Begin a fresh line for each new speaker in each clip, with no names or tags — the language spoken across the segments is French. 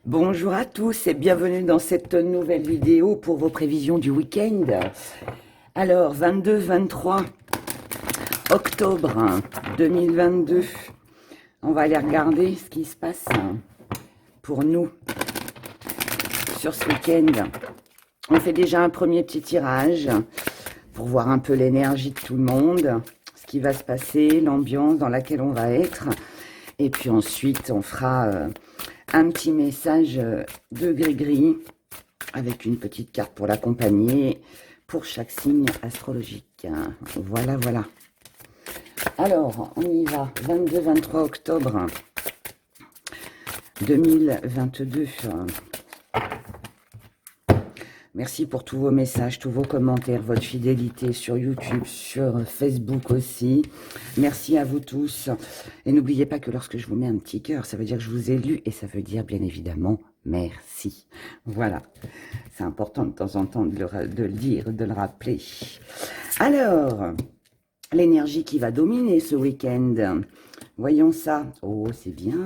Bonjour à tous et bienvenue dans cette nouvelle vidéo pour vos prévisions du week-end. Alors, 22-23 octobre 2022, on va aller regarder ce qui se passe pour nous sur ce week-end. On fait déjà un premier petit tirage pour voir un peu l'énergie de tout le monde, ce qui va se passer, l'ambiance dans laquelle on va être. Et puis ensuite, on fera un petit message de gris-gris avec une petite carte pour l'accompagner pour chaque signe astrologique. Voilà, voilà. Alors, on y va. 22-23 octobre 2022. Merci pour tous vos messages, tous vos commentaires, votre fidélité sur YouTube, sur Facebook aussi. Merci à vous tous. Et n'oubliez pas que lorsque je vous mets un petit cœur, ça veut dire que je vous ai lu et ça veut dire bien évidemment merci. Voilà. C'est important de temps en temps de le dire, de le rappeler. Alors, l'énergie qui va dominer ce week-end. Voyons ça. Oh, c'est bien.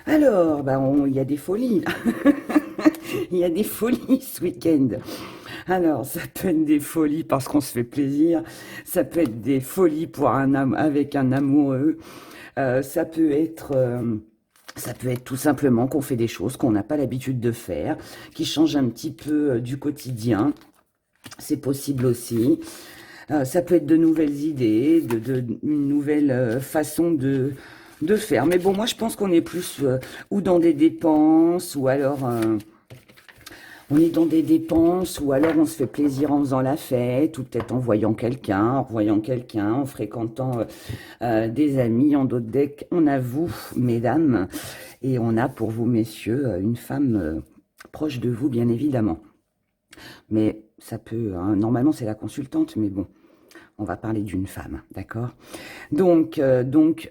Alors, il y a des folies. Il y a des folies ce week-end. Alors, ça peut être des folies parce qu'on se fait plaisir. Ça peut être des folies pour avec un amoureux. Ça peut être tout simplement qu'on fait des choses qu'on n'a pas l'habitude de faire, qui changent un petit peu du quotidien. C'est possible aussi. Ça peut être de nouvelles idées, une nouvelle façon de faire. Mais bon, moi, je pense qu'on est plus ou dans des dépenses, ou alors on est dans des dépenses, ou alors on se fait plaisir en faisant la fête, ou peut-être en voyant quelqu'un, en revoyant quelqu'un, en fréquentant des amis. En d'autres decks, on a vous, mesdames, et on a pour vous, messieurs, une femme proche de vous, bien évidemment. Mais ça peut, normalement c'est la consultante, mais bon, on va parler d'une femme, d'accord? Donc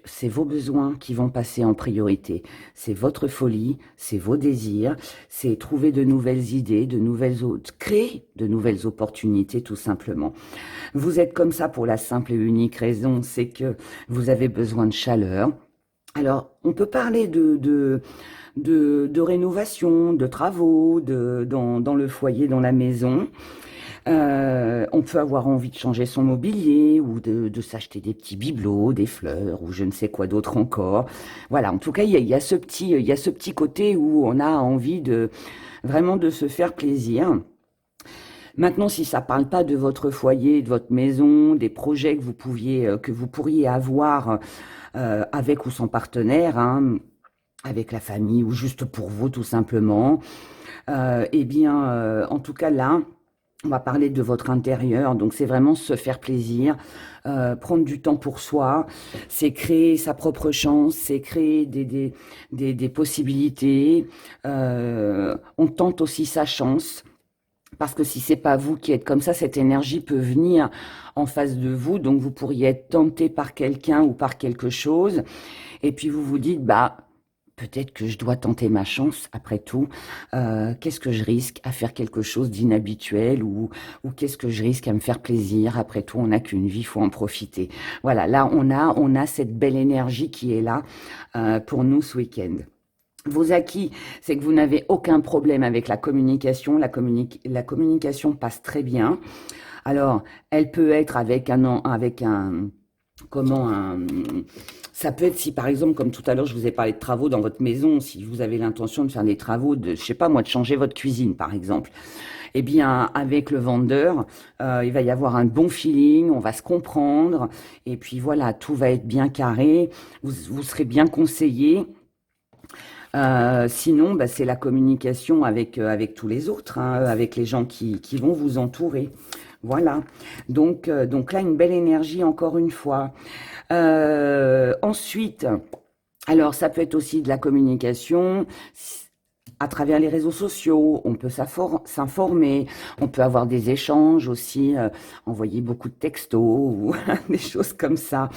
c'est vos besoins qui vont passer en priorité. C'est votre folie, c'est vos désirs, c'est trouver de nouvelles idées, créer de nouvelles opportunités, tout simplement. Vous êtes comme ça pour la simple et unique raison, c'est que vous avez besoin de chaleur. Alors, on peut parler de rénovation, de travaux, dans le foyer, dans la maison. On peut avoir envie de changer son mobilier ou de s'acheter des petits bibelots, des fleurs ou je ne sais quoi d'autre encore. Voilà, en tout cas, il y a ce petit côté où on a envie vraiment de se faire plaisir. Maintenant, si ça parle pas de votre foyer, de votre maison, des projets que vous pourriez avoir avec ou sans partenaire, avec la famille ou juste pour vous tout simplement, en tout cas là, on va parler de votre intérieur, donc c'est vraiment se faire plaisir, prendre du temps pour soi, c'est créer sa propre chance, c'est créer des possibilités, on tente aussi sa chance. Parce que si c'est pas vous qui êtes comme ça, cette énergie peut venir en face de vous, donc vous pourriez être tenté par quelqu'un ou par quelque chose, et puis vous vous dites, peut-être que je dois tenter ma chance, après tout. Qu'est-ce que je risque à faire quelque chose d'inhabituel ou qu'est-ce que je risque à me faire plaisir? Après tout, on n'a qu'une vie, il faut en profiter. Voilà, là, on a cette belle énergie qui est là pour nous ce week-end. Vos acquis, c'est que vous n'avez aucun problème avec la communication. La communication passe très bien. Alors, elle peut être comment ça peut être si par exemple, comme tout à l'heure je vous ai parlé de travaux dans votre maison, si vous avez l'intention de faire des travaux je sais pas moi, de changer votre cuisine par exemple, eh bien avec le vendeur, il va y avoir un bon feeling, on va se comprendre, et puis voilà, tout va être bien carré, vous serez bien conseillé. Sinon, c'est la communication avec tous les autres, avec les gens qui vont vous entourer. Voilà. Donc là, une belle énergie encore une fois. Ensuite, alors ça peut être aussi de la communication à travers les réseaux sociaux, on peut s'informer, on peut avoir des échanges aussi, envoyer beaucoup de textos ou des choses comme ça.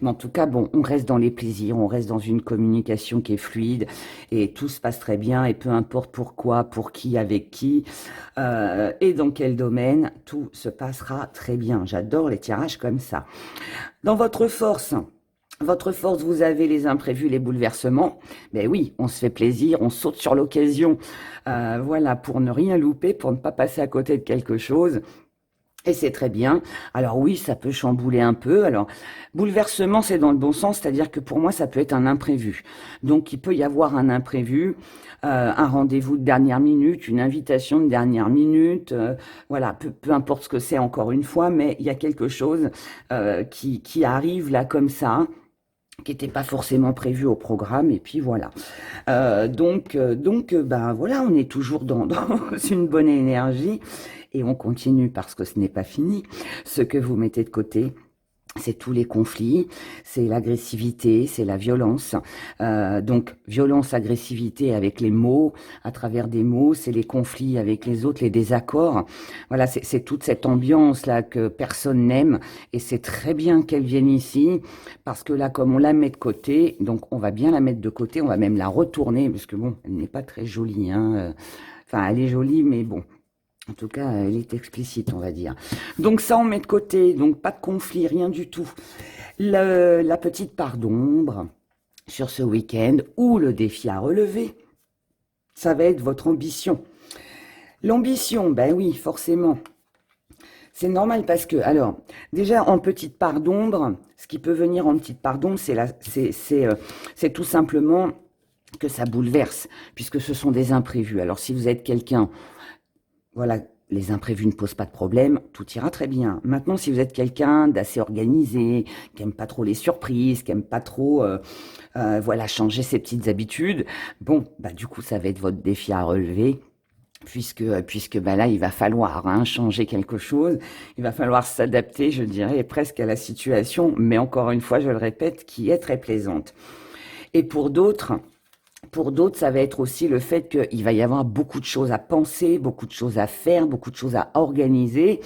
Mais en tout cas, bon, on reste dans les plaisirs, on reste dans une communication qui est fluide et tout se passe très bien et peu importe pourquoi, pour qui, avec qui et dans quel domaine, tout se passera très bien. J'adore les tirages comme ça. Dans votre force, Votre force, vous avez les imprévus, les bouleversements. Ben oui, on se fait plaisir, on saute sur l'occasion, voilà, pour ne rien louper, pour ne pas passer à côté de quelque chose. Et c'est très bien. Alors oui, ça peut chambouler un peu. Alors, bouleversement, c'est dans le bon sens, c'est-à-dire que pour moi, ça peut être un imprévu. Donc, il peut y avoir un imprévu, un rendez-vous de dernière minute, une invitation de dernière minute, voilà, peu importe ce que c'est encore une fois, mais il y a quelque chose qui arrive là comme ça, qui n'était pas forcément prévu au programme, et puis voilà. Ben voilà, on est toujours dans une bonne énergie, et on continue parce que ce n'est pas fini. Ce que vous mettez de côté, c'est tous les conflits, c'est l'agressivité, c'est la violence. Donc violence, agressivité avec les mots, à travers des mots, c'est les conflits avec les autres, les désaccords. Voilà, c'est toute cette ambiance là que personne n'aime, et c'est très bien qu'elle vienne ici parce que là, comme on la met de côté, donc on va bien la mettre de côté, on va même la retourner parce que bon, elle n'est pas très jolie, hein. Enfin, elle est jolie, mais bon, en tout cas, elle est explicite, on va dire. Donc ça, on met de côté, donc pas de conflit, rien du tout. La petite part d'ombre sur ce week-end, ou le défi à relever, ça va être votre ambition. L'ambition, ben oui, forcément. C'est normal parce que, alors, déjà en petite part d'ombre, ce qui peut venir en petite part d'ombre, c'est tout simplement que ça bouleverse, puisque ce sont des imprévus. Alors si vous êtes quelqu'un, voilà, les imprévus ne posent pas de problème, tout ira très bien. Maintenant, si vous êtes quelqu'un d'assez organisé, qui aime pas trop les surprises, qui aime pas trop, voilà, changer ses petites habitudes, bon, bah du coup, ça va être votre défi à relever. Puisque bah là, il va falloir changer quelque chose, il va falloir s'adapter, je dirais, presque à la situation, mais encore une fois, je le répète, qui est très plaisante. Et pour d'autres, ça va être aussi le fait qu'il va y avoir beaucoup de choses à penser, beaucoup de choses à faire, beaucoup de choses à organiser.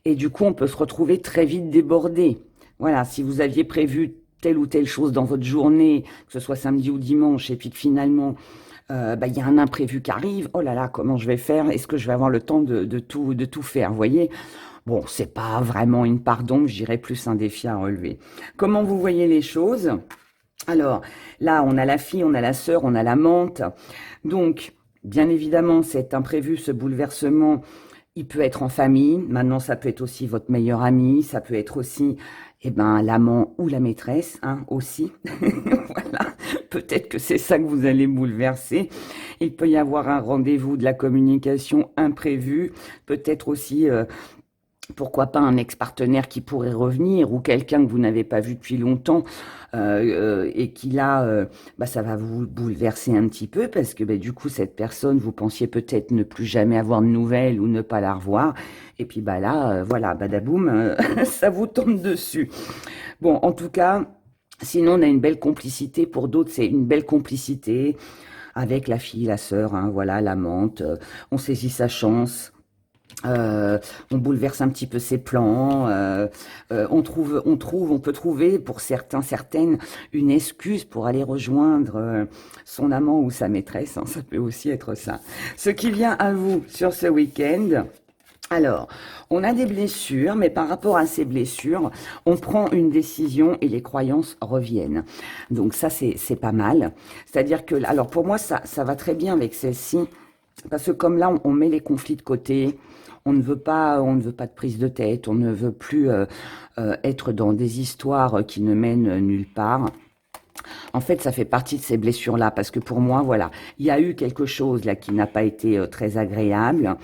Et du coup, on peut se retrouver très vite débordé. Voilà, si vous aviez prévu telle ou telle chose dans votre journée, que ce soit samedi ou dimanche, et puis que finalement, bah, y a un imprévu qui arrive, oh là là, comment je vais faire? Est-ce que je vais avoir le temps de tout faire? Vous voyez? Bon, c'est pas vraiment une part d'ombre, je dirais plus un défi à relever. Comment vous voyez les choses? Alors, là, on a la fille, on a la sœur, on a l'amante. Donc, bien évidemment, cet imprévu, ce bouleversement, il peut être en famille. Maintenant, ça peut être aussi votre meilleur ami. Ça peut être aussi, eh ben, l'amant ou la maîtresse, aussi. Voilà. Peut-être que c'est ça que vous allez bouleverser. Il peut y avoir un rendez-vous de la communication imprévu. Peut-être aussi, pourquoi pas un ex-partenaire qui pourrait revenir, ou quelqu'un que vous n'avez pas vu depuis longtemps, et qui là, bah, ça va vous bouleverser un petit peu parce que bah, du coup cette personne, vous pensiez peut-être ne plus jamais avoir de nouvelles ou ne pas la revoir, et puis bah là, voilà, badaboum, ça vous tombe dessus. Bon, en tout cas, sinon on a une belle complicité. Pour d'autres, c'est une belle complicité avec la fille, la sœur, voilà, l'amante. On saisit sa chance. On bouleverse un petit peu ses plans. On peut trouver pour certains, certaines, une excuse pour aller rejoindre son amant ou sa maîtresse. Ça peut aussi être ça. Ce qui vient à vous sur ce week-end. Alors, on a des blessures, mais par rapport à ces blessures, on prend une décision et les croyances reviennent. Donc ça, c'est pas mal. C'est-à-dire que, alors pour moi, ça va très bien avec celle-ci, parce que comme là, on met les conflits de côté. On ne veut pas de prise de tête, on ne veut plus être dans des histoires qui ne mènent nulle part. En fait, ça fait partie de ces blessures-là, parce que pour moi, voilà, il y a eu quelque chose là qui n'a pas été très agréable,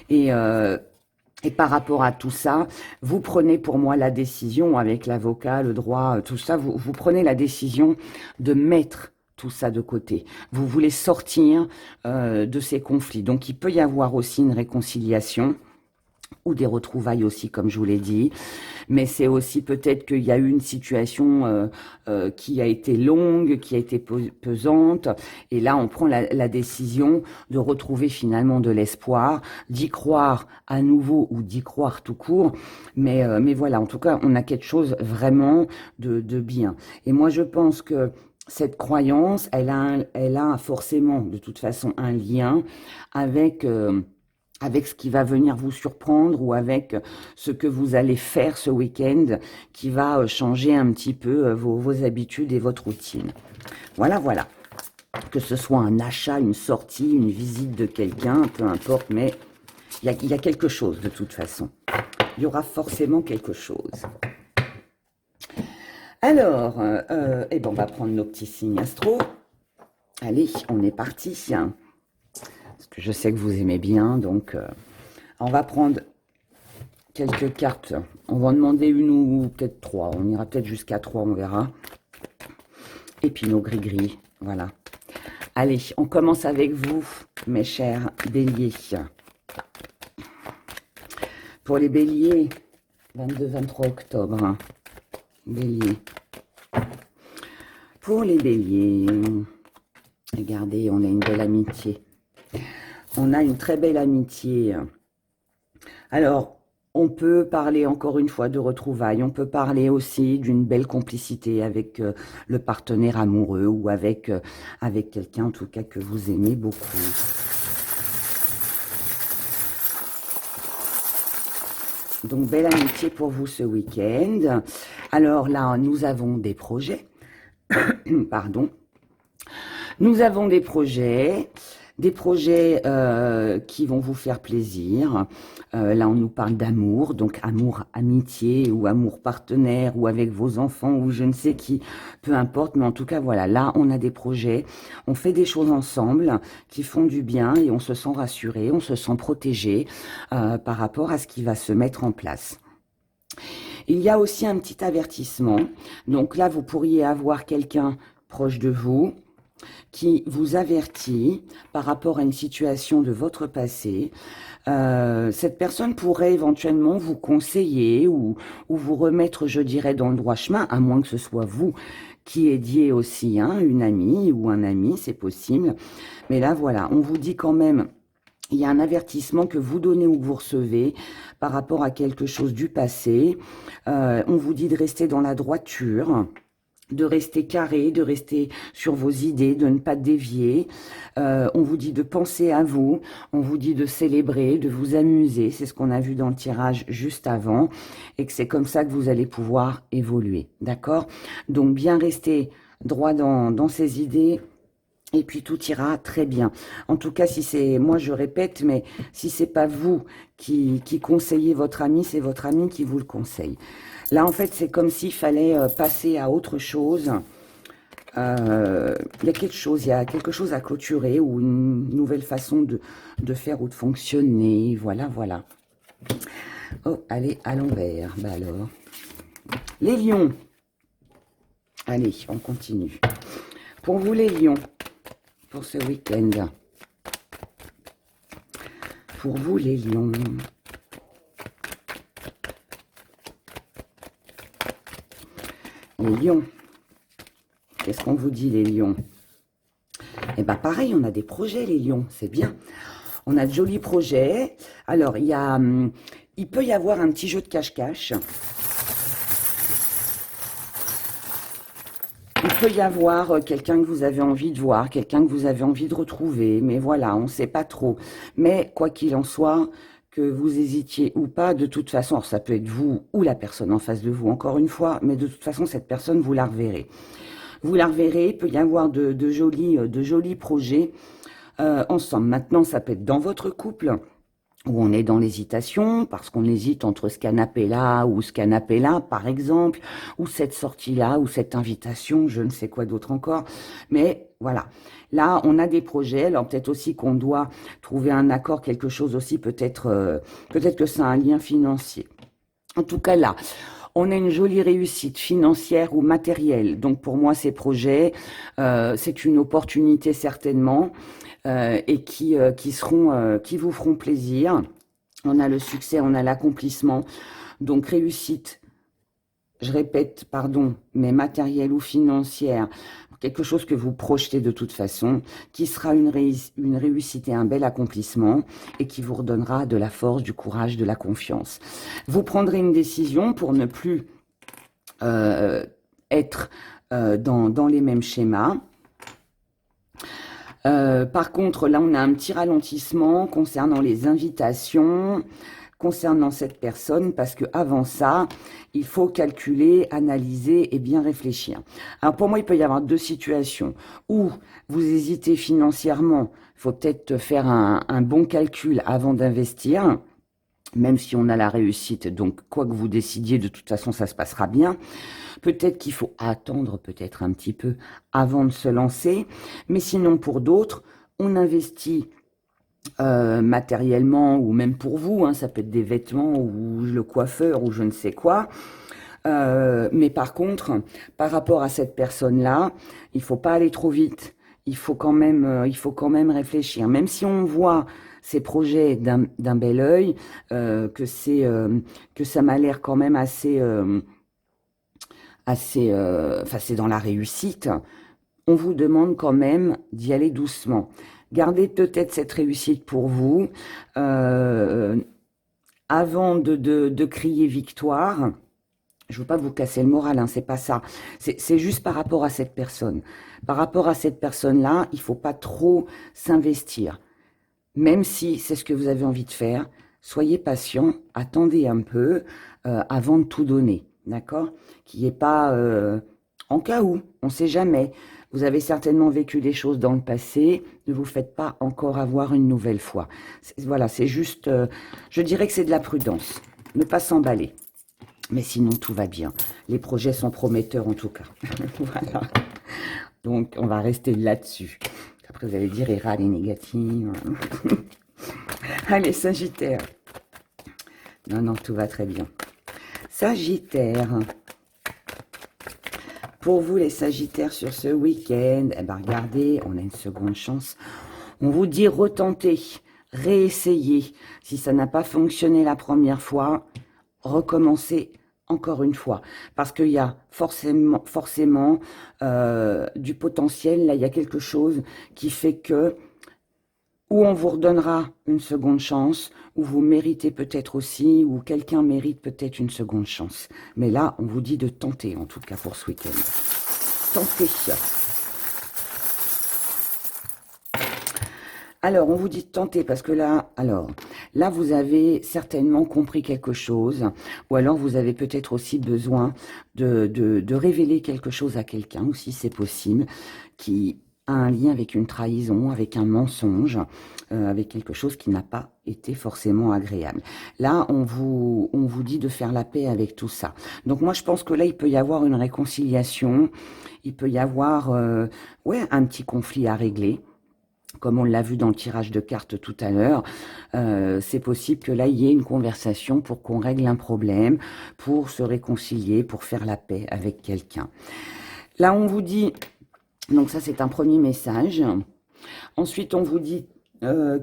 et et par rapport à tout ça, vous prenez pour moi la décision, avec l'avocat, le droit, tout ça, vous prenez la décision de mettre tout ça de côté. Vous voulez sortir de ces conflits. Donc il peut y avoir aussi une réconciliation, ou des retrouvailles aussi, comme je vous l'ai dit. Mais c'est aussi peut-être qu'il y a eu une situation qui a été longue, qui a été pesante. Et là, on prend la décision de retrouver finalement de l'espoir, d'y croire à nouveau ou d'y croire tout court. Mais voilà, en tout cas, on a quelque chose vraiment de bien. Et moi, je pense que cette croyance, elle a forcément, de toute façon, un lien avec avec ce qui va venir vous surprendre ou avec ce que vous allez faire ce week-end qui va changer un petit peu vos habitudes et votre routine. Voilà, voilà. Que ce soit un achat, une sortie, une visite de quelqu'un, peu importe, mais il y a quelque chose de toute façon. Il y aura forcément quelque chose. Alors, eh ben, on va prendre nos petits signes astro. Allez, on est parti. Parce que je sais que vous aimez bien, donc on va prendre quelques cartes. On va en demander une ou peut-être trois. On ira peut-être jusqu'à trois, on verra. Et puis nos gris-gris, voilà. Allez, on commence avec vous, mes chers béliers. Pour les béliers, 22-23 octobre. Bélier. Pour les béliers, regardez, on a une belle amitié. On a une très belle amitié. Alors, on peut parler encore une fois de retrouvailles. On peut parler aussi d'une belle complicité avec le partenaire amoureux ou avec quelqu'un en tout cas que vous aimez beaucoup. Donc, belle amitié pour vous ce week-end. Alors là, nous avons des projets. Pardon. Nous avons des projets qui vont vous faire plaisir. Là, on nous parle d'amour, donc amour amitié ou amour partenaire ou avec vos enfants ou je ne sais qui, peu importe. Mais en tout cas, voilà, là, on a des projets. On fait des choses ensemble qui font du bien et on se sent rassuré, on se sent protégé par rapport à ce qui va se mettre en place. Il y a aussi un petit avertissement. Donc là, vous pourriez avoir quelqu'un proche de vous qui vous avertit par rapport à une situation de votre passé. Cette personne pourrait éventuellement vous conseiller ou vous remettre, je dirais, dans le droit chemin, à moins que ce soit vous qui aidiez aussi une amie ou un ami, c'est possible. Mais là, voilà, on vous dit quand même, il y a un avertissement que vous donnez ou que vous recevez par rapport à quelque chose du passé. On vous dit de rester dans la droiture, de rester carré, de rester sur vos idées, de ne pas dévier. On vous dit de penser à vous, on vous dit de célébrer, de vous amuser. C'est ce qu'on a vu dans le tirage juste avant et que c'est comme ça que vous allez pouvoir évoluer. D'accord? Donc, bien rester droit dans ses idées. Et puis tout ira très bien. En tout cas, si c'est, moi je répète, mais si c'est pas vous qui conseillez votre ami, c'est votre ami qui vous le conseille. Là, en fait, c'est comme s'il fallait passer à autre chose. Il y a quelque chose à clôturer ou une nouvelle façon de faire ou de fonctionner. Voilà, voilà. Oh, allez, à l'envers. Bah alors. Les lions. Allez, on continue. Pour vous, les lions. Pour ce week-end. Pour vous, les lions. Les lions. Qu'est-ce qu'on vous dit, les lions? Eh bien, pareil, on a des projets, les lions. C'est bien. On a de jolis projets. Alors, il peut y avoir un petit jeu de cache-cache. Il peut y avoir quelqu'un que vous avez envie de voir, quelqu'un que vous avez envie de retrouver, mais voilà, on ne sait pas trop. Mais quoi qu'il en soit, que vous hésitiez ou pas, de toute façon, alors ça peut être vous ou la personne en face de vous, encore une fois, mais de toute façon, cette personne, vous la reverrez. Vous la reverrez, il peut y avoir de jolis projets ensemble. Maintenant, ça peut être dans votre couple, où on est dans l'hésitation, parce qu'on hésite entre ce canapé-là ou ce canapé-là, par exemple, ou cette sortie-là, ou cette invitation, je ne sais quoi d'autre encore. Mais voilà, là, on a des projets, alors peut-être aussi qu'on doit trouver un accord, quelque chose aussi, peut-être que c'est un lien financier. En tout cas, là, on a une jolie réussite financière ou matérielle. Donc, pour moi, ces projets, c'est une opportunité certainement. Et qui vous feront plaisir. On a le succès, on a l'accomplissement. Donc réussite, je répète, pardon, mais matérielle ou financière, quelque chose que vous projetez de toute façon, qui sera une réussite et un bel accomplissement et qui vous redonnera de la force, du courage, de la confiance. Vous prendrez une décision pour ne plus être dans les mêmes schémas. Par contre, là, on a un petit ralentissement concernant les invitations, concernant cette personne, parce que avant ça, il faut calculer, analyser et bien réfléchir. Alors pour moi, il peut y avoir deux situations où vous hésitez financièrement. Il faut peut-être faire un bon calcul avant d'investir, même si on a la réussite. Donc, quoi que vous décidiez, de toute façon, ça se passera bien. Peut-être qu'il faut attendre peut-être un petit peu avant de se lancer. Mais sinon, pour d'autres, on investit matériellement ou même pour vous, hein, ça peut être des vêtements ou le coiffeur ou je ne sais quoi. Mais par contre, par rapport à cette personne-là, il faut pas aller trop vite. Il faut quand même réfléchir. Même si on voit ces projets d'un bel œil, que ça m'a l'air quand même enfin c'est dans la réussite. On vous demande quand même d'y aller doucement. Gardez peut-être cette réussite pour vous euh, avant de crier victoire. Je veux pas vous casser le moral, hein, c'est pas ça. C'est juste par rapport à cette personne. Par rapport à cette personne-là, il faut pas trop s'investir. Même si c'est ce que vous avez envie de faire, soyez patient, attendez un peu avant de tout donner, d'accord? Qu'il n'y ait pas, en cas où, on ne sait jamais. Vous avez certainement vécu des choses dans le passé, ne vous faites pas encore avoir une nouvelle fois. Voilà, c'est juste, je dirais que c'est de la prudence, ne pas s'emballer. Mais sinon, tout va bien. Les projets sont prometteurs en tout cas. Voilà. Donc, on va rester là-dessus. Après, vous allez dire, Hera, elle est négative. Allez, Sagittaire. Non, non, tout va très bien. Sagittaire. Pour vous, les Sagittaires, sur ce week-end, eh ben, regardez, on a une seconde chance. On vous dit retenter, réessayer. Si ça n'a pas fonctionné la première fois, recommencer encore une fois. Parce qu'il y a forcément du potentiel. Là, il y a quelque chose qui fait que ou on vous redonnera une seconde chance, ou vous méritez peut-être aussi, ou quelqu'un mérite peut-être une seconde chance. Mais là, on vous dit de tenter, en tout cas pour ce week-end. Tentez. Alors, on vous dit de tenter parce que là, vous avez certainement compris quelque chose, ou alors vous avez peut-être aussi besoin de révéler quelque chose à quelqu'un, ou si c'est possible, qui a un lien avec une trahison, avec un mensonge, avec quelque chose qui n'a pas été forcément agréable. Là, on vous dit de faire la paix avec tout ça. Donc moi, je pense que là, il peut y avoir une réconciliation, il peut y avoir ouais, un petit conflit à régler. Comme on l'a vu dans le tirage de cartes tout à l'heure, c'est possible que là, il y ait une conversation pour qu'on règle un problème, pour se réconcilier, pour faire la paix avec quelqu'un. Là, on vous dit, donc ça c'est un premier message. Ensuite, on vous dit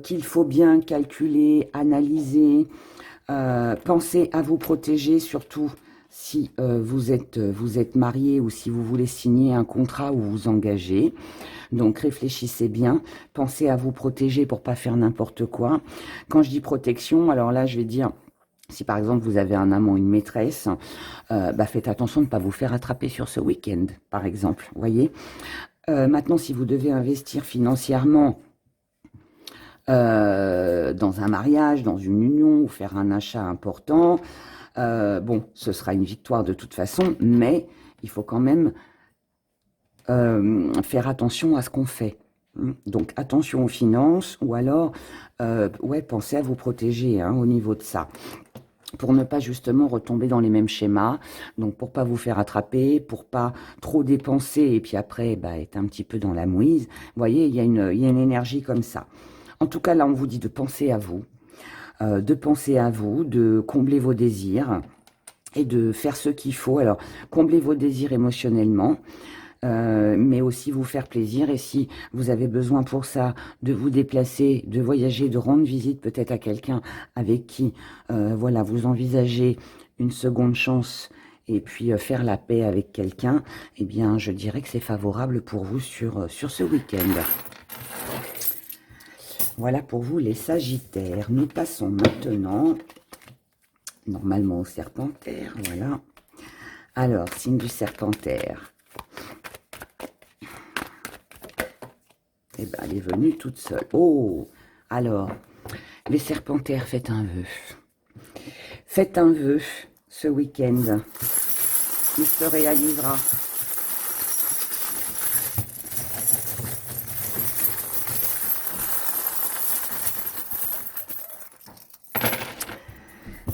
qu'il faut bien calculer, analyser, penser à vous protéger, surtout si vous êtes marié ou si vous voulez signer un contrat ou vous engager. Donc réfléchissez bien, pensez à vous protéger pour pas faire n'importe quoi. Quand je dis protection, alors là je vais dire, si par exemple vous avez un amant, une maîtresse, faites attention de ne pas vous faire attraper sur ce week-end, par exemple, voyez. Maintenant, si vous devez investir financièrement dans un mariage, dans une union, ou faire un achat important, bon, ce sera une victoire de toute façon, mais il faut quand même faire attention à ce qu'on fait. Donc attention aux finances, ou alors ouais, pensez à vous protéger hein, au niveau de ça, pour ne pas justement retomber dans les mêmes schémas, donc pour pas vous faire attraper, pour pas trop dépenser et puis après être un petit peu dans la mouise. Vous voyez, il y a une énergie comme ça. En tout cas, là, on vous dit de penser à vous, de combler vos désirs et de faire ce qu'il faut. Alors, combler vos désirs émotionnellement, mais aussi vous faire plaisir. Et si vous avez besoin pour ça de vous déplacer, de voyager, de rendre visite peut-être à quelqu'un avec qui voilà, vous envisagez une seconde chance et puis faire la paix avec quelqu'un, eh bien je dirais que c'est favorable pour vous sur ce week-end. Voilà pour vous les Sagittaires. Nous passons maintenant normalement au Serpentaire. Voilà. Alors, signe du Serpentaire. Eh ben, elle est venue toute seule. Oh, alors, les serpentaires, faites un vœu. Faites un vœu ce week-end. Il se réalisera.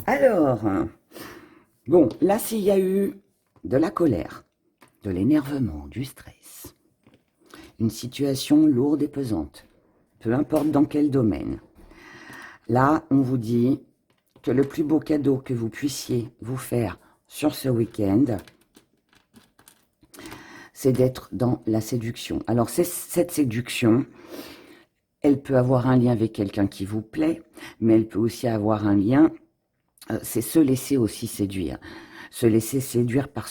Alors, bon, là, s'il y a eu de la colère, de l'énervement, du stress, une situation lourde et pesante, peu importe dans quel domaine, là, on vous dit que le plus beau cadeau que vous puissiez vous faire sur ce week-end, c'est d'être dans la séduction. Alors, cette séduction, elle peut avoir un lien avec quelqu'un qui vous plaît, mais elle peut aussi avoir un lien, c'est se laisser aussi séduire. Se laisser séduire par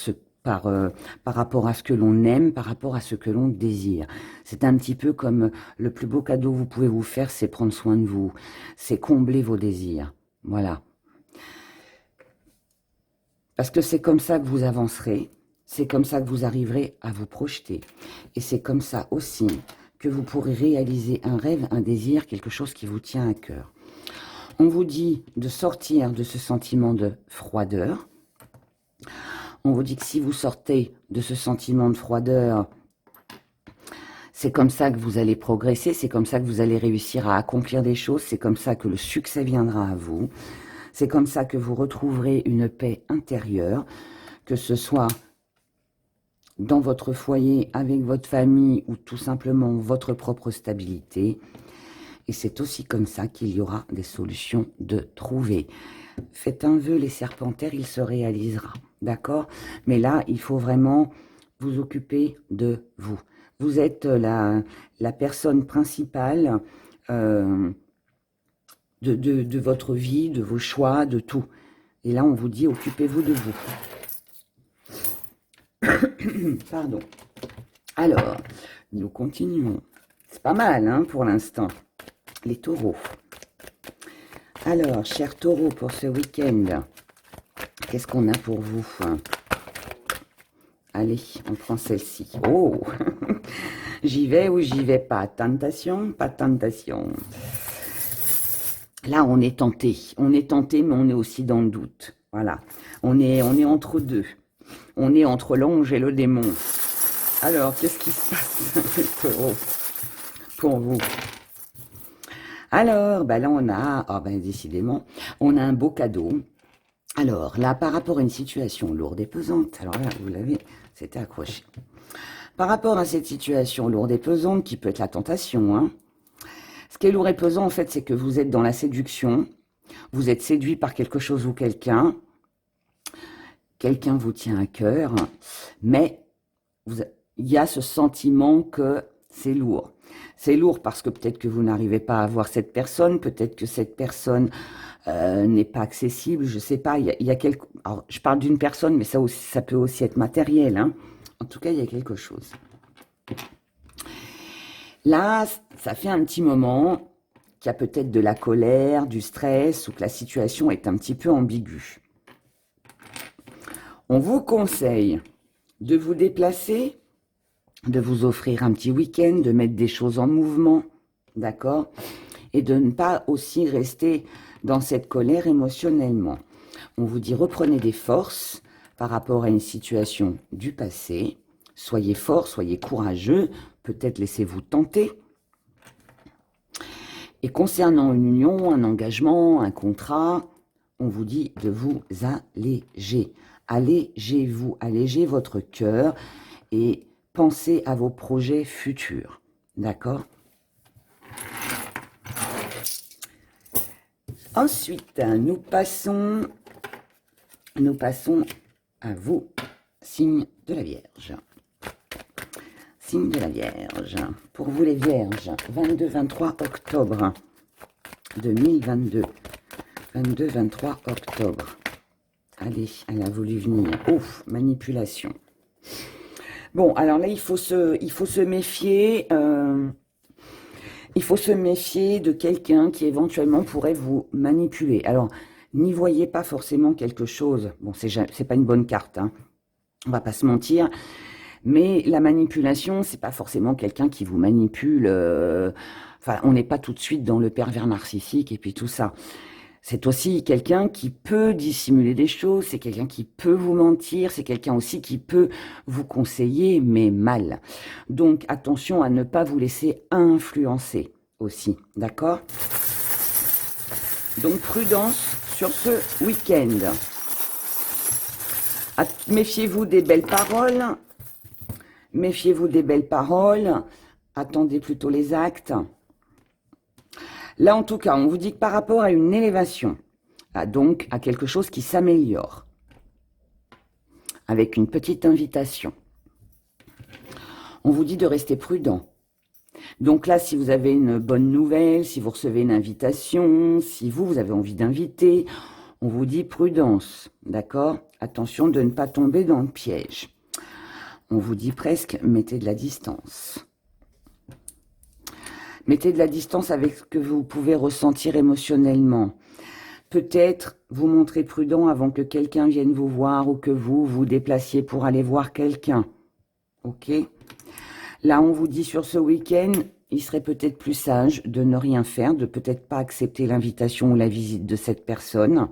rapport à ce que l'on aime, par rapport à ce que l'on désire. C'est un petit peu comme le plus beau cadeau que vous pouvez vous faire, c'est prendre soin de vous, c'est combler vos désirs. Voilà. Parce que c'est comme ça que vous avancerez, c'est comme ça que vous arriverez à vous projeter. Et c'est comme ça aussi que vous pourrez réaliser un rêve, un désir, quelque chose qui vous tient à cœur. On vous dit de sortir de ce sentiment de froideur. On vous dit que si vous sortez de ce sentiment de froideur, c'est comme ça que vous allez progresser, c'est comme ça que vous allez réussir à accomplir des choses, c'est comme ça que le succès viendra à vous, c'est comme ça que vous retrouverez une paix intérieure, que ce soit dans votre foyer, avec votre famille ou tout simplement votre propre stabilité. Et c'est aussi comme ça qu'il y aura des solutions de trouver. Faites un vœu, les serpentaires, il se réalisera. D'accord? Mais là, il faut vraiment vous occuper de vous. Vous êtes la personne principale de votre vie, de vos choix, de tout. Et là, on vous dit, occupez-vous de vous. Pardon. Alors, nous continuons. C'est pas mal, hein, pour l'instant. Les taureaux. Alors, chers taureaux, pour ce week-end, qu'est-ce qu'on a pour vous? Allez, on prend celle-ci. Oh, j'y vais ou j'y vais pas? Tentation, pas tentation. Là, on est tenté. On est tenté, mais on est aussi dans le doute. Voilà. On est entre deux. On est entre l'ange et le démon. Alors, qu'est-ce qui se passe, les taureaux, pour vous? Alors, ben là, on a, oh ben décidément, on a un beau cadeau. Alors, là, par rapport à une situation lourde et pesante, alors là, vous l'avez, c'était accroché. Par rapport à cette situation lourde et pesante, qui peut être la tentation, hein, ce qui est lourd et pesant, en fait, c'est que vous êtes dans la séduction, vous êtes séduit par quelque chose ou quelqu'un vous tient à cœur, mais il y a ce sentiment que c'est lourd. C'est lourd parce que peut-être que vous n'arrivez pas à voir cette personne, peut-être que cette personne n'est pas accessible, je sais pas. Il y a quelque... Alors, je parle d'une personne, mais ça peut aussi être matériel. Hein. En tout cas, il y a quelque chose. Là, ça fait un petit moment qu'il y a peut-être de la colère, du stress, ou que la situation est un petit peu ambiguë. On vous conseille de vous déplacer, de vous offrir un petit week-end, de mettre des choses en mouvement, d'accord? Et de ne pas aussi rester dans cette colère émotionnellement. On vous dit reprenez des forces par rapport à une situation du passé. Soyez fort, soyez courageux, peut-être laissez-vous tenter. Et concernant une union, un engagement, un contrat, on vous dit de vous alléger. Allégez-vous, allégez votre cœur et pensez à vos projets futurs. D'accord? Ensuite, nous passons à vous, signe de la Vierge. Signe de la Vierge. Pour vous les Vierges, 22-23 octobre 2022. 22-23 octobre. Allez, elle a voulu venir. Ouf, manipulation. Bon, alors là, il faut se méfier. Il faut se méfier de quelqu'un qui éventuellement pourrait vous manipuler. Alors, n'y voyez pas forcément quelque chose. Bon, c'est pas une bonne carte, hein. On va pas se mentir. Mais la manipulation, c'est pas forcément quelqu'un qui vous manipule. Enfin, on n'est pas tout de suite dans le pervers narcissique et puis tout ça. C'est aussi quelqu'un qui peut dissimuler des choses, c'est quelqu'un qui peut vous mentir, c'est quelqu'un aussi qui peut vous conseiller, mais mal. Donc attention à ne pas vous laisser influencer aussi, d'accord? Donc prudence sur ce week-end. Méfiez-vous des belles paroles, méfiez-vous des belles paroles, attendez plutôt les actes. Là, en tout cas, on vous dit que par rapport à une élévation, donc à quelque chose qui s'améliore, avec une petite invitation, on vous dit de rester prudent. Donc là, si vous avez une bonne nouvelle, si vous recevez une invitation, si vous avez envie d'inviter, on vous dit prudence, d'accord? Attention de ne pas tomber dans le piège. On vous dit presque, mettez de la distance. Mettez de la distance avec ce que vous pouvez ressentir émotionnellement. Peut-être vous montrez prudent avant que quelqu'un vienne vous voir ou que vous vous déplaciez pour aller voir quelqu'un. Ok? Là, on vous dit sur ce week-end, il serait peut-être plus sage de ne rien faire, de peut-être pas accepter l'invitation ou la visite de cette personne.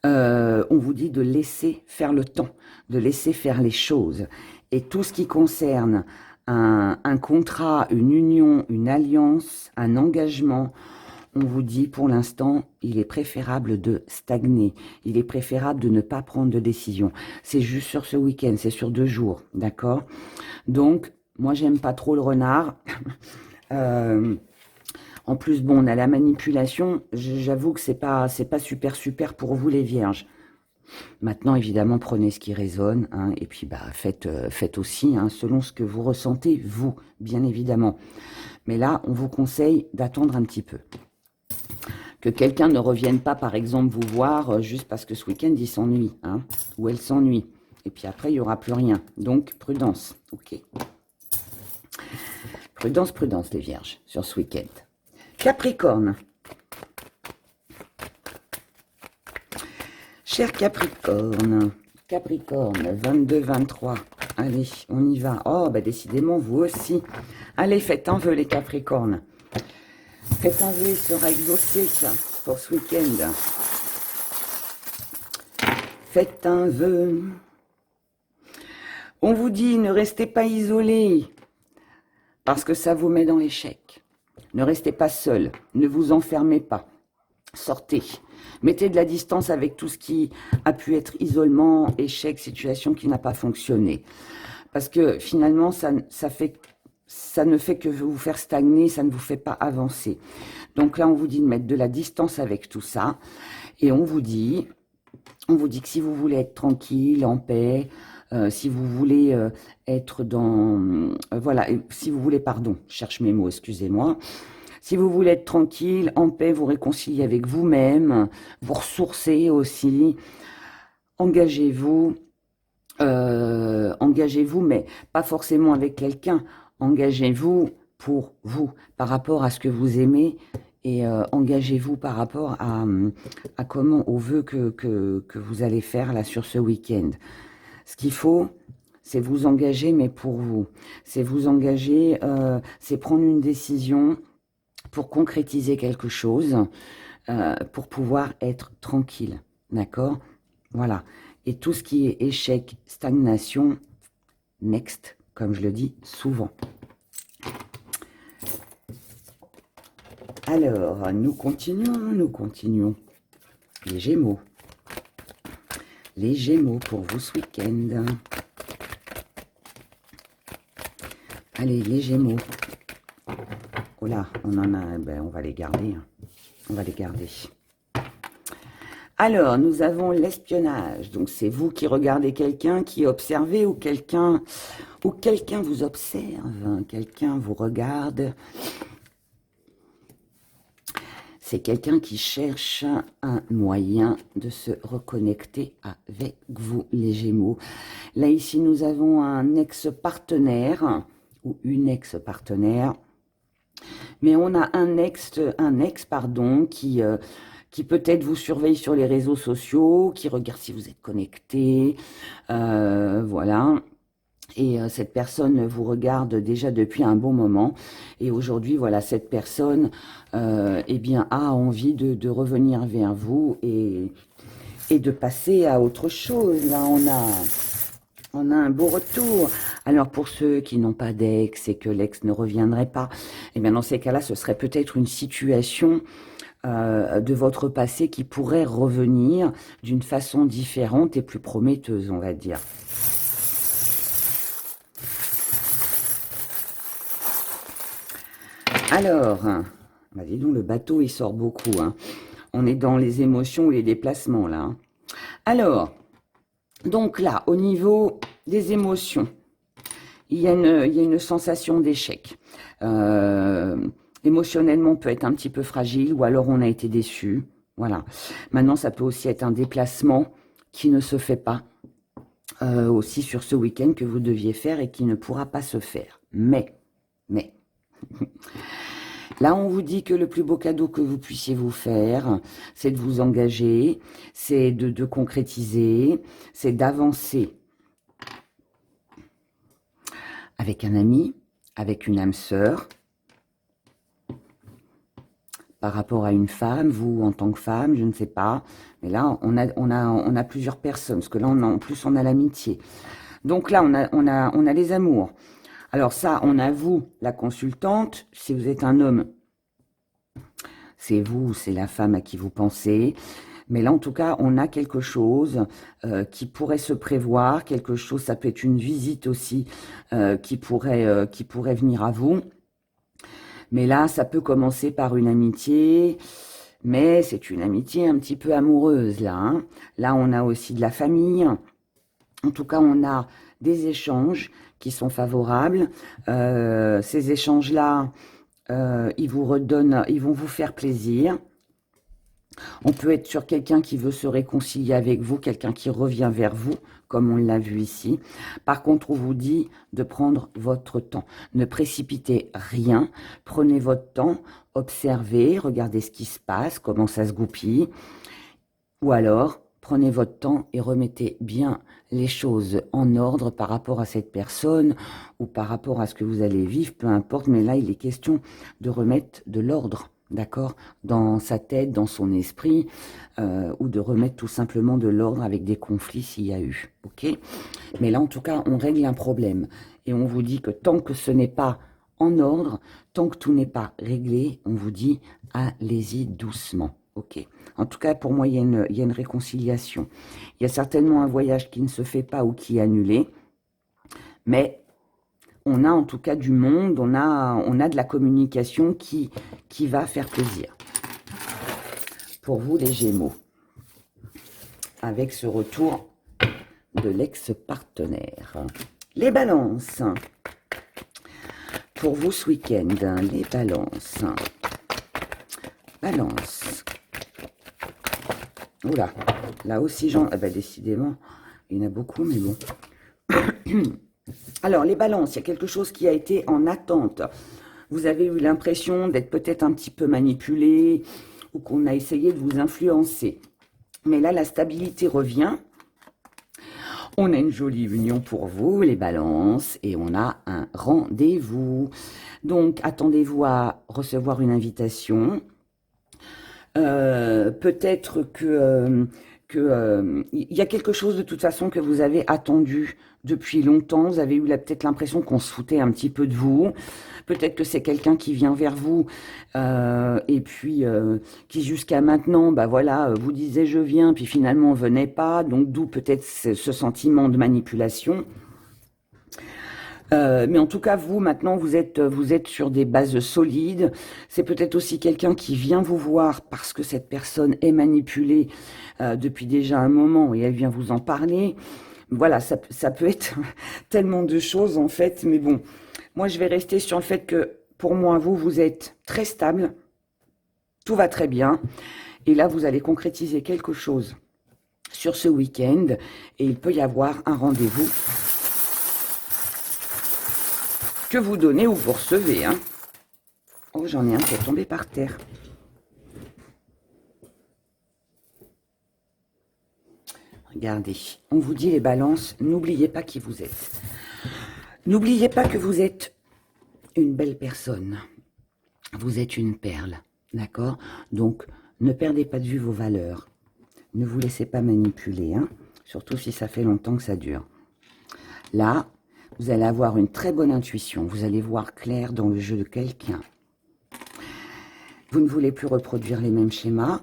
On vous dit de laisser faire le temps, de laisser faire les choses. Et tout ce qui concerne un contrat, une union, une alliance, un engagement, on vous dit pour l'instant, il est préférable de stagner. Il est préférable de ne pas prendre de décision. C'est juste sur ce week-end, c'est sur 2 jours, d'accord? Donc, moi, j'aime pas trop le renard. En plus, bon, on a la manipulation. J'avoue que c'est pas super pour vous, les vierges. Maintenant, évidemment, prenez ce qui résonne, hein, et puis faites aussi, hein, selon ce que vous ressentez, vous, bien évidemment. Mais là, on vous conseille d'attendre un petit peu. Que quelqu'un ne revienne pas, par exemple, vous voir juste parce que ce week-end, il s'ennuie, hein, ou elle s'ennuie. Et puis après, il n'y aura plus rien. Donc, prudence, ok. Prudence, les vierges, sur ce week-end. Capricorne. Cher Capricorne, 22-23, allez, on y va. Oh, bah décidément, vous aussi. Allez, faites un vœu, les Capricornes. Faites un vœu, il sera exaucé pour ce week-end. Faites un vœu. On vous dit, ne restez pas isolés, parce que ça vous met dans l'échec. Ne restez pas seul, ne vous enfermez pas. Sortez. Mettez de la distance avec tout ce qui a pu être isolement, échec, situation qui n'a pas fonctionné. Parce que finalement, ça ne fait que vous faire stagner, ça ne vous fait pas avancer. Donc là, on vous dit de mettre de la distance avec tout ça. Et on vous dit que si vous voulez être tranquille, en paix, si vous voulez être dans... voilà, si vous voulez, pardon, je cherche mes mots, excusez-moi. Si vous voulez être tranquille, en paix, vous réconcilier avec vous-même, vous ressourcer aussi, engagez-vous, mais pas forcément avec quelqu'un. Engagez-vous pour vous, par rapport à ce que vous aimez, et engagez-vous par rapport à comment, aux vœux que vous allez faire là sur ce week-end. Ce qu'il faut, c'est vous engager, mais pour vous. C'est vous engager, c'est prendre une décision pour concrétiser quelque chose, pour pouvoir être tranquille, d'accord? Voilà. Et tout ce qui est échec, stagnation, next, comme je le dis souvent. Alors, nous continuons. Les Gémeaux. Les Gémeaux pour vous ce week-end. Allez, les Gémeaux. Oh là, on en a, ben, on va les garder. Hein. On va les garder. Alors, nous avons l'espionnage. Donc, c'est vous qui regardez quelqu'un, qui observez, ou quelqu'un vous observe, quelqu'un vous regarde. C'est quelqu'un qui cherche un moyen de se reconnecter avec vous, les Gémeaux. Là, ici, nous avons un ex-partenaire ou une ex-partenaire. Mais on a un ex qui peut-être vous surveille sur les réseaux sociaux, qui regarde si vous êtes connecté, voilà. Et cette personne vous regarde déjà depuis un bon moment. Et aujourd'hui, voilà, cette personne, eh bien, a envie de revenir vers vous et de passer à autre chose. Là, on a un beau retour. Alors, pour ceux qui n'ont pas d'ex et que l'ex ne reviendrait pas, eh bien, dans ces cas-là, ce serait peut-être une situation de votre passé qui pourrait revenir d'une façon différente et plus prometteuse, on va dire. Alors, bah dis donc, le bateau, il sort beaucoup, hein. On est dans les émotions et les déplacements, là, hein. Alors, donc là, au niveau des émotions, il y a une sensation d'échec. Émotionnellement, on peut être un petit peu fragile ou alors on a été déçu. Voilà. Maintenant, ça peut aussi être un déplacement qui ne se fait pas. Aussi sur ce week-end que vous deviez faire et qui ne pourra pas se faire. Mais, là, on vous dit que le plus beau cadeau que vous puissiez vous faire, c'est de vous engager, c'est de concrétiser, c'est d'avancer avec un ami, avec une âme sœur, par rapport à une femme, vous en tant que femme, je ne sais pas. Mais là, on a plusieurs personnes, parce que là, en plus, on a l'amitié. Donc là, on a les amours. Alors ça, on a vous, la consultante. Si vous êtes un homme, c'est vous, c'est la femme à qui vous pensez. Mais là, en tout cas, on a quelque chose qui pourrait se prévoir, quelque chose, ça peut être une visite aussi qui pourrait venir à vous. Mais là, ça peut commencer par une amitié, mais c'est une amitié un petit peu amoureuse, là, hein. Là, on a aussi de la famille. En tout cas, on a des échanges qui sont favorables. Ces échanges-là, ils vont vous faire plaisir. On peut être sur quelqu'un qui veut se réconcilier avec vous, quelqu'un qui revient vers vous, comme on l'a vu ici. Par contre, on vous dit de prendre votre temps. Ne précipitez rien. Prenez votre temps, observez, regardez ce qui se passe, comment ça se goupille. Ou alors, prenez votre temps et remettez bien les choses en ordre par rapport à cette personne ou par rapport à ce que vous allez vivre, peu importe. Mais là, il est question de remettre de l'ordre. D'accord, dans sa tête, dans son esprit, ou de remettre tout simplement de l'ordre avec des conflits s'il y a eu. Ok. Mais là, en tout cas, on règle un problème. Et on vous dit que tant que ce n'est pas en ordre, tant que tout n'est pas réglé, on vous dit allez-y doucement. Ok. En tout cas, pour moi, il y a une réconciliation. Il y a certainement un voyage qui ne se fait pas ou qui est annulé. Mais on a en tout cas du monde, on a de la communication qui va faire plaisir. Pour vous, les Gémeaux, avec ce retour de l'ex-partenaire. Les Balances, pour vous ce week-end, les Balances. Balance. Oula, là aussi, décidément, il y en a beaucoup, mais bon. Alors, les balances, il y a quelque chose qui a été en attente. Vous avez eu l'impression d'être peut-être un petit peu manipulé ou qu'on a essayé de vous influencer. Mais là, la stabilité revient. On a une jolie union pour vous, les balances, et on a un rendez-vous. Donc, attendez-vous à recevoir une invitation. Peut-être que il y a quelque chose de toute façon que vous avez attendu depuis longtemps. Vous avez eu peut-être l'impression qu'on se foutait un petit peu de vous. Peut-être que c'est quelqu'un qui vient vers vous et puis qui jusqu'à maintenant, bah voilà, vous disait je viens, puis finalement on venait pas. Donc d'où peut-être ce sentiment de manipulation. Mais en tout cas, vous, maintenant, vous êtes sur des bases solides. C'est peut-être aussi quelqu'un qui vient vous voir parce que cette personne est manipulée depuis déjà un moment et elle vient vous en parler. Voilà, ça peut être tellement de choses, en fait. Mais bon, moi, je vais rester sur le fait que, pour moi, vous êtes très stable. Tout va très bien. Et là, vous allez concrétiser quelque chose sur ce week-end. Et il peut y avoir un rendez-vous que vous donnez ou vous recevez. Hein. Oh, j'en ai un qui est tombé par terre. Regardez, on vous dit les balances, n'oubliez pas qui vous êtes. N'oubliez pas que vous êtes une belle personne. Vous êtes une perle, d'accord? Donc, ne perdez pas de vue vos valeurs. Ne vous laissez pas manipuler, hein, surtout si ça fait longtemps que ça dure. Là, vous allez avoir une très bonne intuition. Vous allez voir clair dans le jeu de quelqu'un. Vous ne voulez plus reproduire les mêmes schémas.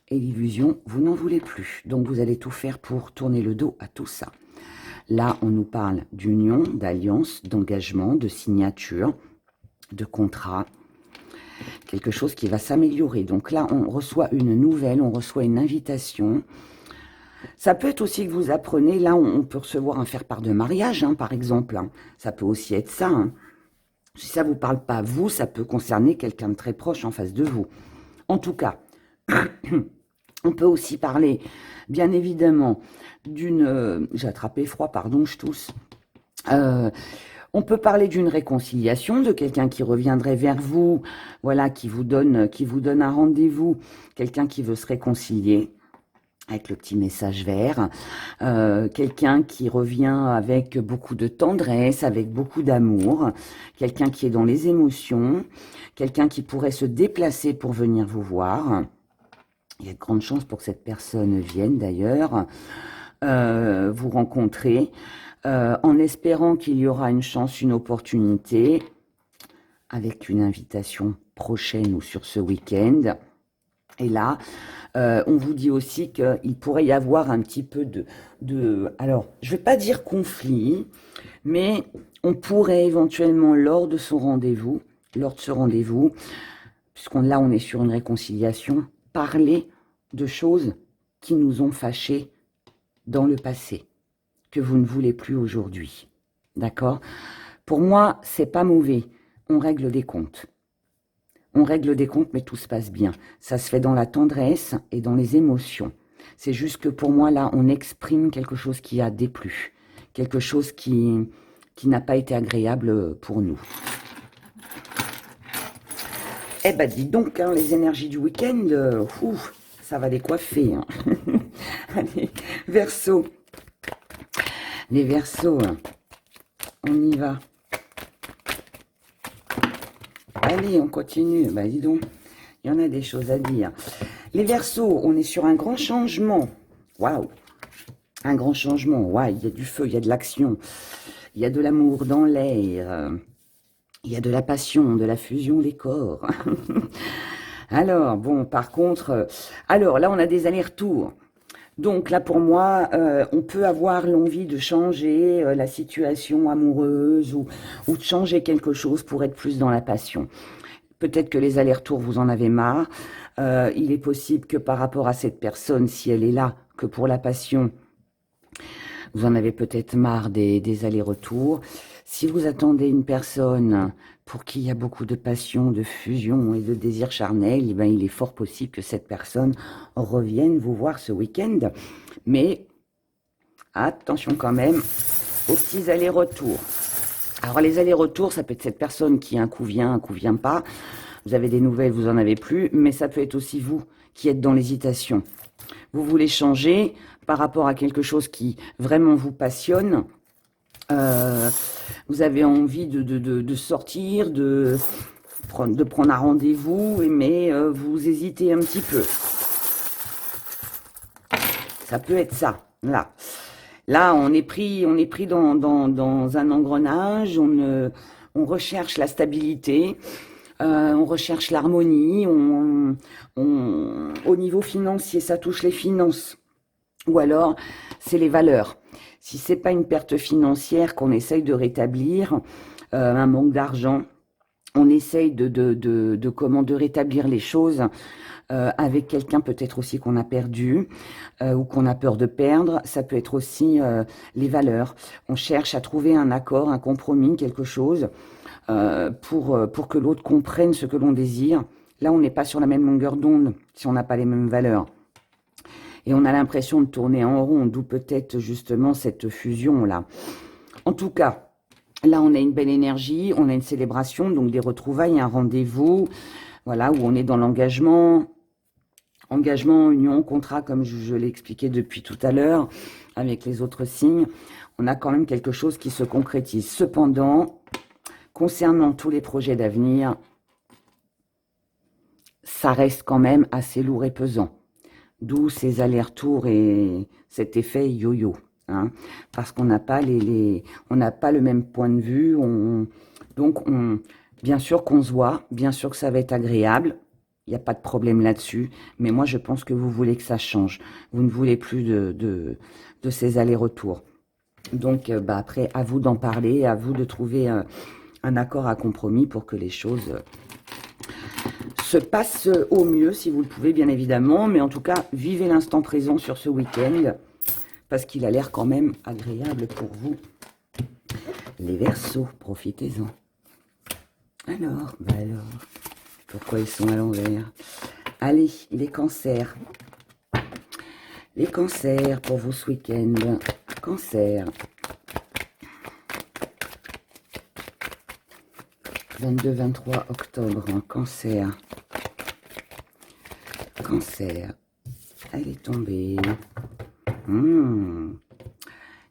Et l'illusion, vous n'en voulez plus. Donc, vous allez tout faire pour tourner le dos à tout ça. Là, on nous parle d'union, d'alliance, d'engagement, de signature, de contrat. Quelque chose qui va s'améliorer. Donc là, on reçoit une nouvelle, on reçoit une invitation. Ça peut être aussi que vous apprenez, là, on peut recevoir un faire-part de mariage, hein, par exemple. Hein. Ça peut aussi être ça. Hein. Si ça ne vous parle pas, vous, ça peut concerner quelqu'un de très proche en face de vous. En tout cas, on peut aussi parler, bien évidemment, d'une... j'ai attrapé froid, pardon, je tousse. On peut parler d'une réconciliation, de quelqu'un qui reviendrait vers vous, voilà, qui vous donne un rendez-vous, quelqu'un qui veut se réconcilier, avec le petit message vert, quelqu'un qui revient avec beaucoup de tendresse, avec beaucoup d'amour, quelqu'un qui est dans les émotions, quelqu'un qui pourrait se déplacer pour venir vous voir. Il y a de grandes chances pour que cette personne vienne d'ailleurs, vous rencontrer, en espérant qu'il y aura une chance, une opportunité, avec une invitation prochaine ou sur ce week-end. Et là, on vous dit aussi qu'il pourrait y avoir un petit peu alors, je ne vais pas dire conflit, mais on pourrait éventuellement, lors de ce rendez-vous, puisqu'on on est sur une réconciliation, parler de choses qui nous ont fâchés dans le passé, que vous ne voulez plus aujourd'hui. D'accord? Pour moi, c'est pas mauvais. On règle des comptes. On règle des comptes, mais tout se passe bien. Ça se fait dans la tendresse et dans les émotions. C'est juste que pour moi, là, on exprime quelque chose qui a déplu. Quelque chose qui n'a pas été agréable pour nous. Eh ben, dis donc, hein, les énergies du week-end, ça va décoiffer. Hein. Allez, Verseau. Les Verseaux, hein. On y va. Allez, on continue. Bah, dis donc, il y en a des choses à dire. Les Verseaux, on est sur un grand changement. Waouh! Un grand changement. Ouais, il y a du feu, il y a de l'action. Il y a de l'amour dans l'air. Il y a de la passion, de la fusion des corps. Alors, bon, par contre... alors, là, on a des allers-retours. Donc là, pour moi, on peut avoir l'envie de changer la situation amoureuse ou de changer quelque chose pour être plus dans la passion. Peut-être que les allers-retours, vous en avez marre. Il est possible que par rapport à cette personne, si elle est là, que pour la passion, vous en avez peut-être marre des allers-retours. Si vous attendez une personne pour qui il y a beaucoup de passion, de fusion et de désir charnel, eh ben, il est fort possible que cette personne revienne vous voir ce week-end. Mais attention quand même aux petits allers-retours. Alors les allers-retours, ça peut être cette personne qui un coup vient pas. Vous avez des nouvelles, vous en avez plus. Mais ça peut être aussi vous qui êtes dans l'hésitation. Vous voulez changer par rapport à quelque chose qui vraiment vous passionne. Vous avez envie de sortir, de prendre un rendez-vous, mais vous hésitez un petit peu. Ça peut être ça, là. Là, on est pris dans un engrenage, on recherche la stabilité, on recherche l'harmonie, au niveau financier, ça touche les finances. Ou alors, c'est les valeurs. Si c'est pas une perte financière qu'on essaye de rétablir, un manque d'argent, on essaye de rétablir les choses avec quelqu'un peut-être aussi qu'on a perdu ou qu'on a peur de perdre. Ça peut être aussi les valeurs. On cherche à trouver un accord, un compromis, quelque chose pour que l'autre comprenne ce que l'on désire. Là, on n'est pas sur la même longueur d'onde si on n'a pas les mêmes valeurs. Et on a l'impression de tourner en rond, d'où peut-être justement cette fusion-là. En tout cas, là, on a une belle énergie, on a une célébration, donc des retrouvailles, un rendez-vous, voilà, où on est dans l'engagement, engagement, union, contrat, comme je l'ai expliqué depuis tout à l'heure, avec les autres signes. on a quand même quelque chose qui se concrétise. Cependant, concernant tous les projets d'avenir, ça reste quand même assez lourd et pesant. D'où ces allers-retours et cet effet yo-yo. Hein, parce qu'on n'a pas on n'a pas le même point de vue. Bien sûr qu'on se voit, bien sûr que ça va être agréable. Il n'y a pas de problème là-dessus. Mais moi, je pense que vous voulez que ça change. Vous ne voulez plus de ces allers-retours. Donc, après, à vous d'en parler, à vous de trouver un accord à compromis pour que les choses se passent au mieux, si vous le pouvez, bien évidemment. Mais en tout cas, vivez l'instant présent sur ce week-end, parce qu'il a l'air quand même agréable pour vous. Les Verseaux, profitez-en. Alors, pourquoi ils sont à l'envers? Allez, les Cancers. Les Cancers pour vous ce week-end. Cancer. 22-23 octobre, Cancer. Cancer. Elle est tombée.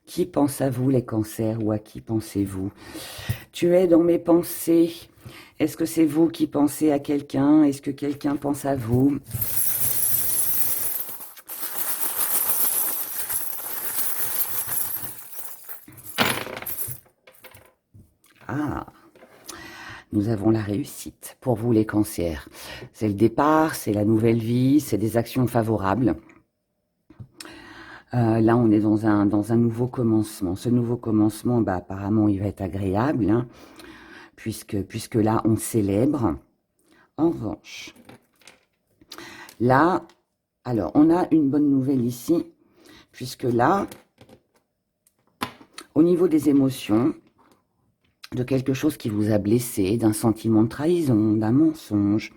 Qui pense à vous, les Cancers, ou à qui pensez-vous? Tu es dans mes pensées. Est-ce que c'est vous qui pensez à quelqu'un? Est-ce que quelqu'un pense à vous? Ah, nous avons la réussite pour vous, les Cancers. C'est le départ, c'est la nouvelle vie, c'est des actions favorables. Là, on est dans un nouveau commencement. Ce nouveau commencement, apparemment, il va être agréable, hein, puisque là, on célèbre. En revanche, là, alors, on a une bonne nouvelle ici, puisque là, au niveau des émotions, de quelque chose qui vous a blessé, d'un sentiment de trahison, d'un mensonge,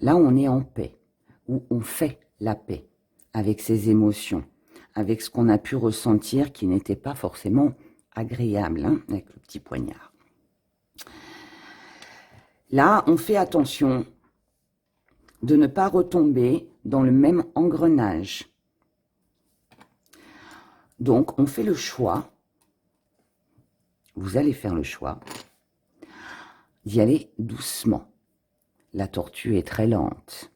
là, on est en paix, où on fait la paix avec ses émotions, avec ce qu'on a pu ressentir qui n'était pas forcément agréable, hein, avec le petit poignard. Là, on fait attention de ne pas retomber dans le même engrenage. Donc, on fait le choix, vous allez faire le choix, d'y aller doucement. La tortue est très lente.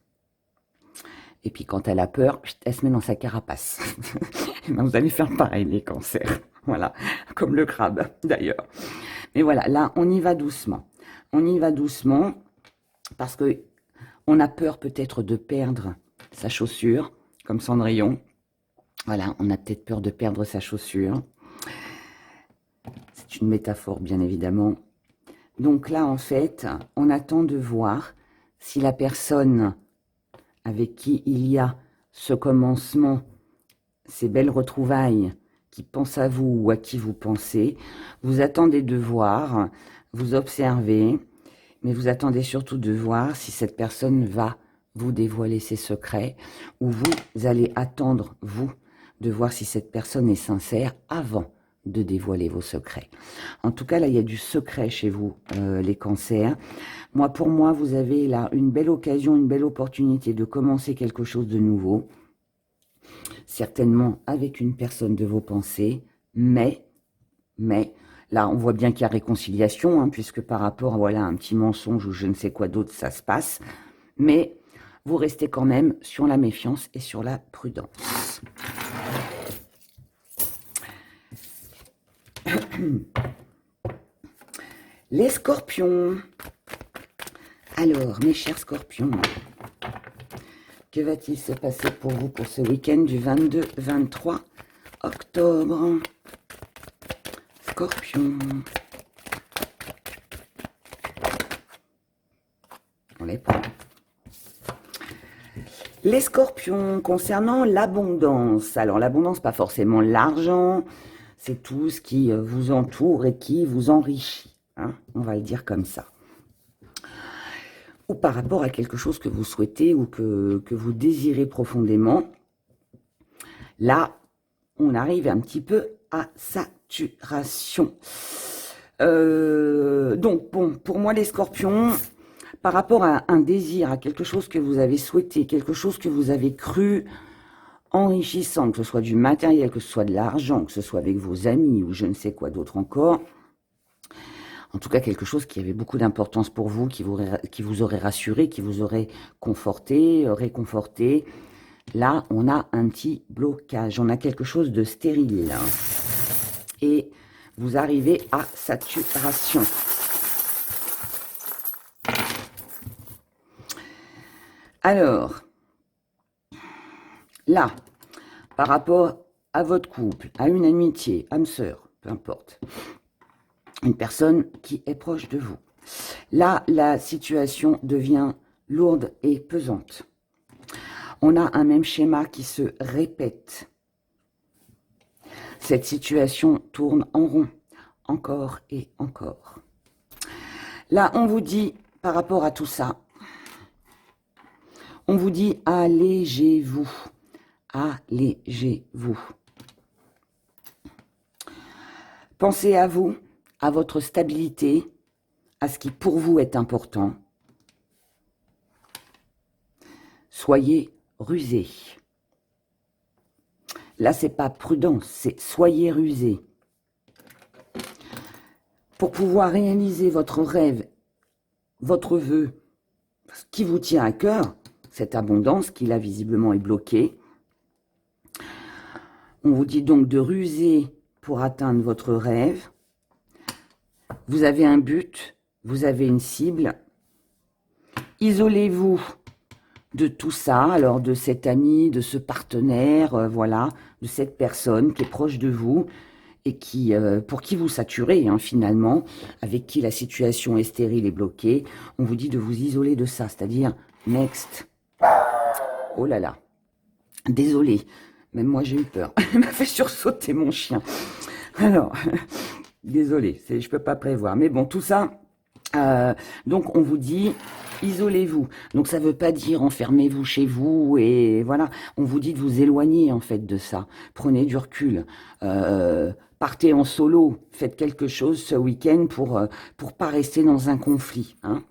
Et puis quand elle a peur, elle se met dans sa carapace. Vous allez faire pareil, les Cancers. Voilà, comme le crabe, d'ailleurs. Mais voilà, là, on y va doucement. On y va doucement parce que on a peur peut-être de perdre sa chaussure, comme Cendrillon. Voilà, on a peut-être peur de perdre sa chaussure. C'est une métaphore, bien évidemment. Donc là, en fait, on attend de voir si la personne avec qui il y a ce commencement, ces belles retrouvailles, qui pense à vous ou à qui vous pensez, vous attendez de voir, vous observez, mais vous attendez surtout de voir si cette personne va vous dévoiler ses secrets, ou vous allez attendre, vous, de voir si cette personne est sincère avant de dévoiler vos secrets. En tout cas, là, il y a du secret chez vous, les Cancers. Pour moi, vous avez là une belle occasion, une belle opportunité de commencer quelque chose de nouveau. Certainement avec une personne de vos pensées, mais, là, on voit bien qu'il y a réconciliation, hein, puisque par rapport à un petit mensonge ou je ne sais quoi d'autre, ça se passe. Mais vous restez quand même sur la méfiance et sur la prudence. Les Scorpions. Alors, mes chers Scorpions, que va-t-il se passer pour vous pour ce week-end du 22-23 octobre? Scorpions. On les prend. Les Scorpions, concernant l'abondance. Alors, l'abondance, pas forcément l'argent, c'est tout ce qui vous entoure et qui vous enrichit. Hein, on va le dire comme ça. Ou par rapport à quelque chose que vous souhaitez ou que vous désirez profondément. Là, on arrive un petit peu à saturation. Donc, bon, pour moi, les Scorpions, par rapport à un désir, à quelque chose que vous avez souhaité, quelque chose que vous avez cru enrichissant, que ce soit du matériel, que ce soit de l'argent, que ce soit avec vos amis ou je ne sais quoi d'autre encore. En tout cas, quelque chose qui avait beaucoup d'importance pour vous, qui vous aurait rassuré, qui vous aurait conforté, réconforté. Là, on a un petit blocage, on a quelque chose de stérile. Et vous arrivez à saturation. Alors, là, par rapport à votre couple, à une amitié, âme sœur, peu importe, une personne qui est proche de vous. Là, la situation devient lourde et pesante. On a un même schéma qui se répète. Cette situation tourne en rond, encore et encore. Là, on vous dit, par rapport à tout ça, on vous dit allégez-vous, allégez-vous. Pensez à vous, à votre stabilité, à ce qui pour vous est important. Soyez rusé. Là, c'est pas prudence, c'est soyez rusé. Pour pouvoir réaliser votre rêve, votre vœu, ce qui vous tient à cœur, cette abondance qui là visiblement est bloquée. On vous dit donc de ruser pour atteindre votre rêve. Vous avez un but, vous avez une cible. Isolez-vous de tout ça, alors de cet ami, de ce partenaire, voilà, de cette personne qui est proche de vous et qui, pour qui vous saturez finalement, avec qui la situation est stérile et bloquée. On vous dit de vous isoler de ça, c'est-à-dire next. Oh là là, désolé, même moi j'ai eu peur. Il m'a fait sursauter mon chien. Alors, désolé, je ne peux pas prévoir. Mais bon, tout ça, donc on vous dit, isolez-vous. Donc ça ne veut pas dire enfermez-vous chez vous et voilà. On vous dit de vous éloigner en fait de ça. Prenez du recul. Partez en solo. Faites quelque chose ce week-end pour pas rester dans un conflit. Hein.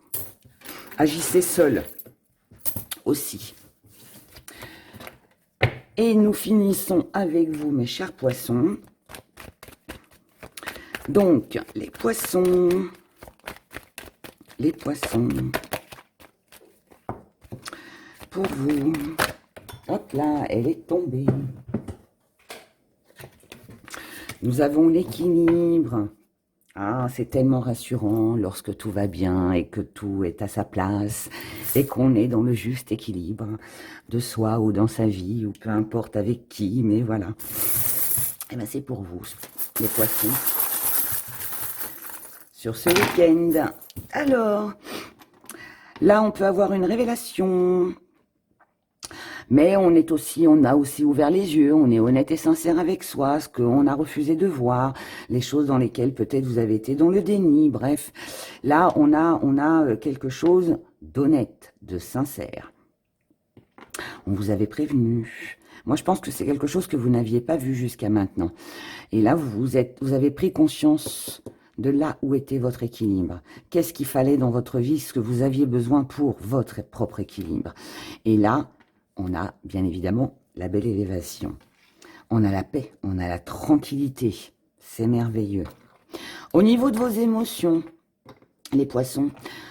Agissez seul aussi. Et nous finissons avec vous, mes chers poissons. Donc, les poissons, pour vous, hop là, elle est tombée. Nous avons l'équilibre. Ah, c'est tellement rassurant lorsque tout va bien et que tout est à sa place et qu'on est dans le juste équilibre de soi ou dans sa vie ou peu importe avec qui, mais voilà. Et bien c'est pour vous, les poissons, sur ce week-end. Alors, là on peut avoir une révélation. Mais on a aussi ouvert les yeux, on est honnête et sincère avec soi, ce qu'on a refusé de voir, les choses dans lesquelles peut-être vous avez été dans le déni, bref. Là, on a quelque chose d'honnête, de sincère. On vous avait prévenu. Moi, je pense que c'est quelque chose que vous n'aviez pas vu jusqu'à maintenant. Et là, vous avez pris conscience de là où était votre équilibre. Qu'est-ce qu'il fallait dans votre vie, ce que vous aviez besoin pour votre propre équilibre. Et là, on a bien évidemment la belle élévation. On a la paix, on a la tranquillité. C'est merveilleux. Au niveau de vos émotions, les poissons,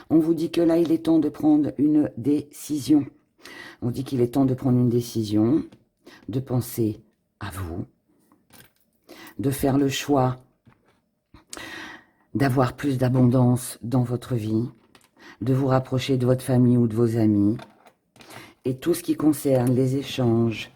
on vous dit que là, il est temps de prendre une décision. On dit qu'il est temps de prendre une décision, de penser à vous, de faire le choix d'avoir plus d'abondance dans votre vie, de vous rapprocher de votre famille ou de vos amis, et tout ce qui concerne les échanges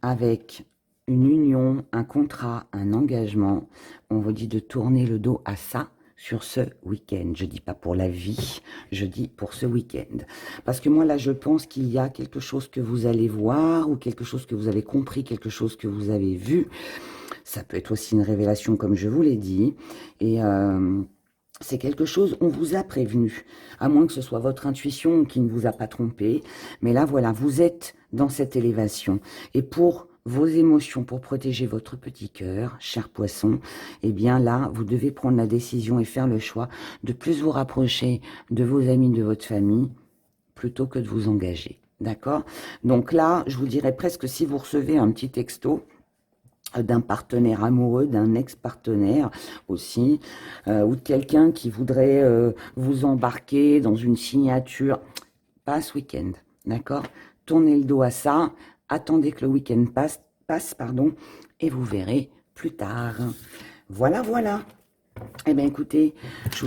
avec une union, un contrat, un engagement, on vous dit de tourner le dos à ça sur ce week-end. Je ne dis pas pour la vie, je dis pour ce week-end. Parce que moi, là, je pense qu'il y a quelque chose que vous allez voir ou quelque chose que vous avez compris, quelque chose que vous avez vu. Ça peut être aussi une révélation, comme je vous l'ai dit. Et c'est quelque chose, on vous a prévenu, à moins que ce soit votre intuition qui ne vous a pas trompé. Mais là, voilà, vous êtes dans cette élévation. Et pour vos émotions, pour protéger votre petit cœur, cher poisson, eh bien là, vous devez prendre la décision et faire le choix de plus vous rapprocher de vos amis, de votre famille, plutôt que de vous engager. D'accord? Donc là, je vous dirais presque si vous recevez un petit texto d'un partenaire amoureux, d'un ex-partenaire aussi, ou de quelqu'un qui voudrait vous embarquer dans une signature, pas ce week-end, d'accord? Tournez le dos à ça, attendez que le week-end passe, pardon, et vous verrez plus tard. Voilà, voilà. Eh bien, écoutez, je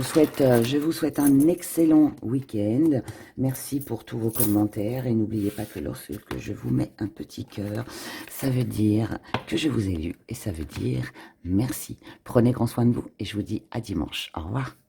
vous souhaite un excellent week-end. Merci pour tous vos commentaires et n'oubliez pas que lorsque je vous mets un petit cœur, ça veut dire que je vous ai lu et ça veut dire merci. Prenez grand soin de vous et je vous dis à dimanche. Au revoir.